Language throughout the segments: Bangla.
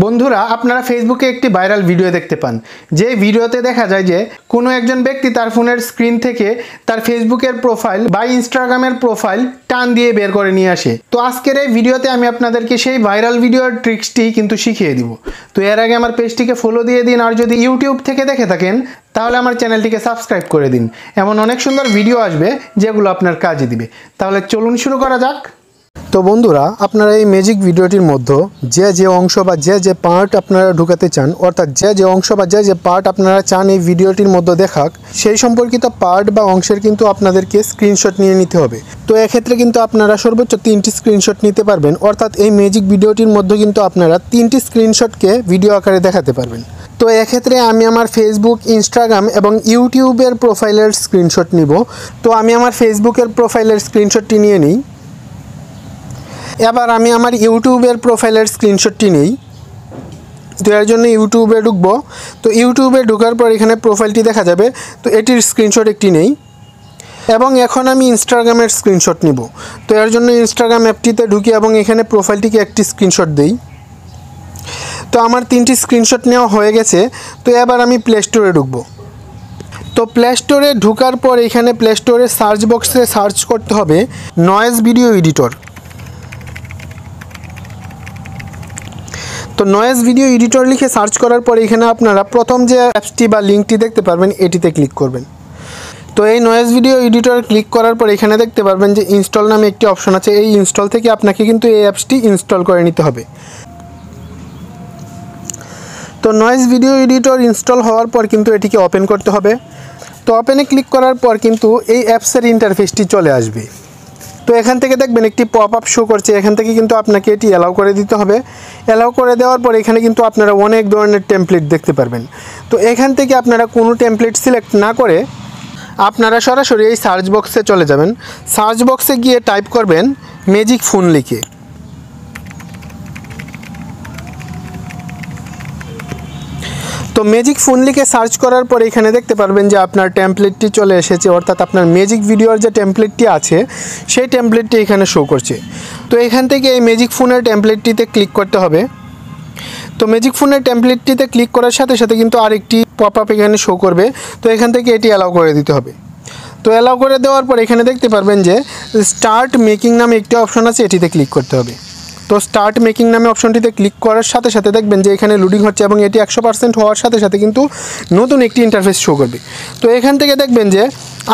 বন্ধুরা আপনারা ফেসবুকে একটি ভাইরাল ভিডিও দেখতে পান যে ভিডিওতে দেখা যায় যে কোনো একজন ব্যক্তি তার ফোনের স্ক্রিন থেকে তার ফেসবুকের প্রোফাইল বা ইনস্টাগ্রামের প্রোফাইল টান দিয়ে বের করে নিয়ে আসে। তো আজকের এই ভিডিওতে আমি আপনাদেরকে সেই ভাইরাল ভিডিওর ট্রিক্সটি কিন্তু শিখিয়ে দিব। তো এর আগে আমার পেজটিকে ফলো দিয়ে দিন, আর যদি ইউটিউব থেকে দেখে থাকেন তাহলে আমার চ্যানেলটিকে সাবস্ক্রাইব করে দিন। এমন অনেক সুন্দর ভিডিও আসবে যেগুলো আপনার কাজে দিবে। তাহলে চলুন শুরু করা যাক। তো বন্ধুরা আপনারা এই ম্যাজিক ভিডিওটির মধ্যে যে অংশ বা যে পার্ট আপনারা ঢুকাতে চান, অর্থাৎ যে অংশ বা যে পার্ট আপনারা চান এই ভিডিওটির মধ্যে দেখাক, সেই সম্পর্কিত পার্ট বা অংশের কিন্তু আপনাদেরকে স্ক্রিনশট নিয়ে নিতে হবে। তো এক্ষেত্রে কিন্তু আপনারা সর্বোচ্চ 3টি স্ক্রিনশট নিতে পারবেন, অর্থাৎ এই ম্যাজিক ভিডিওটির মধ্যে কিন্তু আপনারা 3টি স্ক্রিনশটকে ভিডিও আকারে দেখাতে পারবেন। তো এক্ষেত্রে আমি আমার ফেসবুক, ইনস্টাগ্রাম এবং ইউটিউবের প্রোফাইলের স্ক্রিনশট নিব। তো আমি আমার ফেসবুকের প্রোফাইলের স্ক্রিনশটটি নিয়ে নিই। এবার আমি আমার ইউটিউবের প্রোফাইলের স্ক্রিনশটটি নেই। তো এর জন্য ইউটিউবে ঢুকবো। তো ইউটিউবে ঢোকার পর এখানে প্রোফাইলটি দেখা যাবে, তো এটির স্ক্রিনশট একটি নেই। এবং এখন আমি ইনস্টাগ্রামের স্ক্রিনশট নিব। তো এর জন্য ইনস্টাগ্রাম অ্যাপটিতে ঢুকি এবং এখানে প্রোফাইলটিকে একটি স্ক্রিনশট দেই। তো আমার 3টি স্ক্রিনশট নেওয়া হয়ে গেছে। তো এবার আমি প্লে স্টোরে ঢুকবো। তো প্লে স্টোরে ঢোকার পর এখানে প্লে স্টোরে সার্চ বক্সে সার্চ করতে হবে নয়েজ ভিডিও এডিটর। তো নয়েজ ভিডিও এডিটর লিখে সার্চ করার পর এখানে আপনারা প্রথম যে অ্যাপসটি বা লিঙ্কটি দেখতে পারবেন এটিতে ক্লিক করবেন। তো এই নয়েজ ভিডিও এডিটর ক্লিক করার পর এখানে দেখতে পারবেন যে ইনস্টল নামে একটি অপশন আছে। এই ইনস্টল থেকে আপনাকে কিন্তু এই অ্যাপসটি ইনস্টল করে নিতে হবে। তো নয়েজ ভিডিও এডিটর ইনস্টল হওয়ার পর কিন্তু এটিকে ওপেন করতে হবে। তো ওপেনে ক্লিক করার পর কিন্তু এই অ্যাপসের ইন্টারফেসটি চলে আসবে। তো এখান থেকে দেখবেন একটি পপ আপ শো করছে, এখান থেকে কিন্তু আপনাকে এটি অ্যালাউ করে দিতে হবে। অ্যালাউ করে দেওয়ার পর এখানে কিন্তু আপনারা অনেক ধরনের টেমপ্লেট দেখতে পারবেন। তো এখান থেকে আপনারা কোনো টেমপ্লেট সিলেক্ট না করে আপনারা সরাসরি এই সার্চ বক্সে চলে যাবেন। সার্চ বক্সে গিয়ে টাইপ করবেন ম্যাজিক ফোন লিখে। তো ম্যাজিক ফোন লিখে সার্চ করার পর এখানে দেখতে পারবেন যে আপনার টেমপ্লেটটি চলে এসেছে, অর্থাৎ আপনার ম্যাজিক ভিডিওর যে টেমপ্লেটটি আছে সেই টেমপ্লেটটি এখানে শো করছে। তো এখান থেকে এই ম্যাজিক ফোনের টেমপ্লেটটিতে ক্লিক করতে হবে। তো ম্যাজিক ফোনের টেমপ্লেটটিতে ক্লিক করার সাথে সাথে কিন্তু আরেকটি পপ আপ এখানে শো করবে। তো এখান থেকে এটি অ্যালাউ করে দিতে হবে। তো অ্যালাউ করে দেওয়ার পর এখানে দেখতে পারবেন যে স্টার্ট মেকিং নামে একটি অপশন আছে, এটিতে ক্লিক করতে হবে। তো স্টার্ট মেকিং নামে অপশনটিতে ক্লিক করার সাথে সাথে দেখবেন যে এখানে লোডিং হচ্ছে এবং এটি 100% হওয়ার সাথে সাথে কিন্তু নতুন একটি ইন্টারফেস শো করবে। তো এখান থেকে দেখবেন যে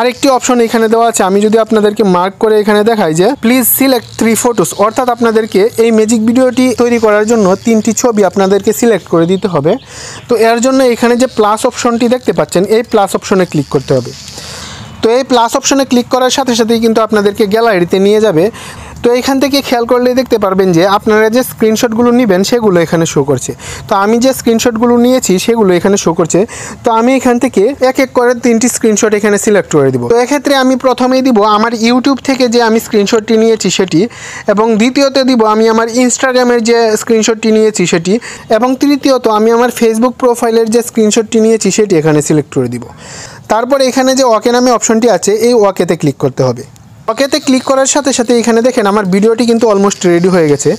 আরেকটি অপশন এখানে দেওয়া আছে। আমি যদি আপনাদেরকে মার্ক করে এখানে দেখাই যে প্লিজ সিলেক্ট 3 ফটোস, অর্থাৎ আপনাদেরকে এই ম্যাজিক ভিডিওটি তৈরি করার জন্য 3টি ছবি আপনাদেরকে সিলেক্ট করে দিতে হবে। তো এর জন্য এখানে যে প্লাস অপশনটি দেখতে পাচ্ছেন এই প্লাস অপশনে ক্লিক করতে হবে। তো এই প্লাস অপশনে ক্লিক করার সাথে সাথেই কিন্তু আপনাদেরকে গ্যালারিতে নিয়ে যাবে। তো এখান থেকে খেয়াল করলেই দেখতে পারবেন যে আপনারা যে স্ক্রিনশটগুলো নেবেন সেগুলো এখানে শো করছে। তো আমি যে স্ক্রিনশটগুলো নিয়েছি সেগুলো এখানে শো করছে। তো আমি এখান থেকে এক এক করে 3টি স্ক্রিনশট এখানে সিলেক্ট করে দিব। তো এক্ষেত্রে আমি প্রথমেই দিব আমার ইউটিউব থেকে যে আমি স্ক্রিনশটটি নিয়েছি সেটি, এবং দ্বিতীয়তে দিব আমি আমার ইনস্টাগ্রামের যে স্ক্রিনশটটি নিয়েছি সেটি, এবং তৃতীয়ত আমি আমার ফেসবুক প্রোফাইলের যে স্ক্রিনশটটি নিয়েছি সেটি এখানে সিলেক্ট করে দিব। তারপর এখানে যে ওকে নামে অপশনটি আছে এই ওকেতে ক্লিক করতে হবে। ওকেতে ক্লিক করার সাথে সাথে এখানে দেখেন আমার ভিডিওটি কিন্তু অলমোস্ট রেডি হয়ে গেছে।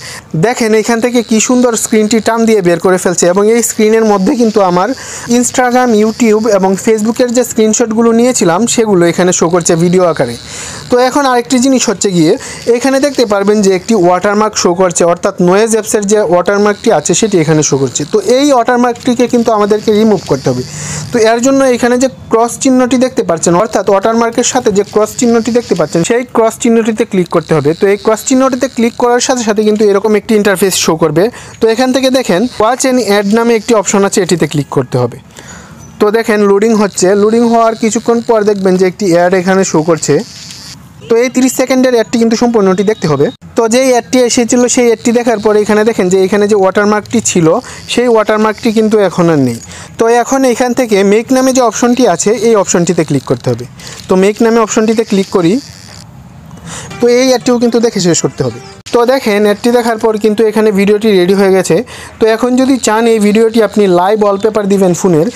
দেখেন এখান থেকে কি সুন্দর স্ক্রিনটি টান দিয়ে বের করে ফেলছে, এবং এই স্ক্রিনের মধ্যে কিন্তু আমার ইনস্টাগ্রাম, ইউটিউব এবং ফেসবুকের যে স্ক্রিনশটগুলো নিয়েছিলাম সেগুলো এখানে শো করছে ভিডিও আকারে। তো এখন আরেকটি জিনিস হচ্ছে গিয়ে এখানে দেখতে পারবেন যে একটি ওয়াটারমার্ক শো করছে, অর্থাৎ নয়েজ অ্যাপসের যে ওয়াটারমার্কটি আছে সেটি এখানে শো করছে। তো এই ওয়াটারমার্কটিকে কিন্তু আমাদেরকে রিমুভ করতে হবে। তো এর জন্য এখানে যে ক্রস চিহ্নটি দেখতে পাচ্ছেন, অর্থাৎ ওয়াটারমার্কের সাথে যে ক্রস চিহ্নটি দেখতে পাচ্ছেন সেই ক্রস চিহ্নটিতে ক্লিক করতে হবে। তো এই ক্রস চিহ্নটিতে ক্লিক করার সাথে সাথে কিন্তু এরকম একটি ইন্টারফেস শো করবে। তো এখান থেকে দেখেন ওয়াচ এন্ড অ্যাড নামে একটি অপশন আছে, এটিতে ক্লিক করতে হবে। তো দেখেন লোডিং হচ্ছে, লোডিং হওয়ার কিছুক্ষণ পর দেখবেন যে একটি অ্যাড এখানে শো করছে। তো এই 30 সেকেন্ডের অ্যাডটি কিন্তু সম্পূর্ণটি দেখতে হবে। তো যেই অ্যাডটি এসেছিল সেই অ্যাডটি দেখার পরে এখানে দেখেন যে এখানে যে ওয়াটারমার্কটি ছিল সেই ওয়াটারমার্কটি কিন্তু এখন আর নেই। তো এখন এখান থেকে মেক নামে যে অপশনটি আছে এই অপশনটিতে ক্লিক করতে হবে। তো মেক নামে অপশনটিতে ক্লিক করি। তো এই অ্যাডটিও কিন্তু দেখে শেষ করতে হবে। তো দেখেন অ্যাডটি দেখার পর কিন্তু এখানে ভিডিওটি রেডি হয়ে গেছে। তো এখন যদি চান এই ভিডিওটি আপনি লাইভ ওয়ালপেপার দিবেন ফোনের,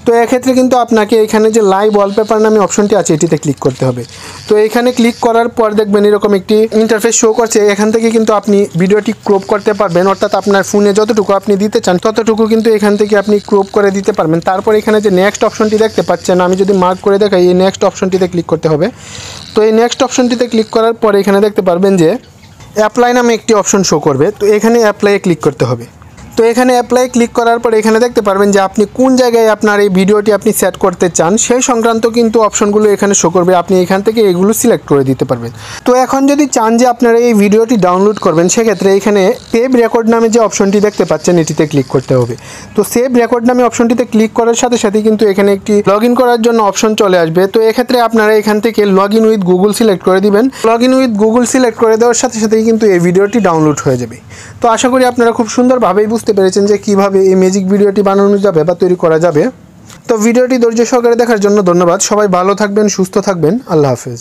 তো এক্ষেত্রে কিন্তু আপনাকে এখানে যে লাইভ ওয়ালপেপার নামে অপশনটি আছে এটিতে ক্লিক করতে হবে। তো এখানে ক্লিক করার পর দেখবেন এরকম একটি ইন্টারফেস শো করছে। এখান থেকে কিন্তু আপনি ভিডিওটি ক্রপ করতে পারবেন, অর্থাৎ আপনার ফোনে যতটুকু আপনি দিতে চান ততটুকু কিন্তু এখান থেকে আপনি ক্রপ করে দিতে পারবেন। তারপর এখানে যে নেক্সট অপশনটি দেখতে পাচ্ছেন, আমি যদি মার্ক করে দেখাই, এই নেক্সট অপশনটিতে ক্লিক করতে হবে। তো এই নেক্সট অপশনটিতে ক্লিক করার পর এখানে দেখতে পারবেন যে অ্যাপ্লাই নামে একটি অপশন শো করবে। তো এখানে অ্যাপ্লাইয়ে ক্লিক করতে হবে। তো এখানে অ্যাপ্লাই ক্লিক করার পর এখানে দেখতে পারবেন যে আপনি কোন জায়গায় আপনার এই ভিডিওটি আপনি সেট করতে চান সেই সংক্রান্ত কিন্তু অপশনগুলো এখানে শো করবে। আপনি এখান থেকে এগুলো সিলেক্ট করে দিতে পারবেন। তো এখন যদি চান যে আপনারা এই ভিডিওটি ডাউনলোড করবেন, সেক্ষেত্রে এখানে সেভ রেকর্ড নামে যে অপশনটি দেখতে পাচ্ছেন এটিতে ক্লিক করতে হবে। তো সেভ রেকর্ড নামে অপশনটিতে ক্লিক করার সাথে সাথে কিন্তু এখানে একটি লগ ইন করার জন্য অপশন চলে আসবে। তো এক্ষেত্রে আপনারা এখান থেকে log in with Google select করে দিবেন। Log in with Google select করে দেওয়ার সাথে সাথেই কিন্তু এই ভিডিওটি ডাউনলোড হয়ে যাবে। তো আশা করি আপনারা খুব সুন্দরভাবেই বুঝতে পেরেছেন যে কীভাবে এই ম্যাজিক ভিডিওটি বানানো যাবে বা তৈরি করা যাবে। তো ভিডিওটি ধৈর্য সহকারে দেখার জন্য ধন্যবাদ। সবাই ভালো থাকবেন, সুস্থ থাকবেন। আল্লাহ হাফেজ।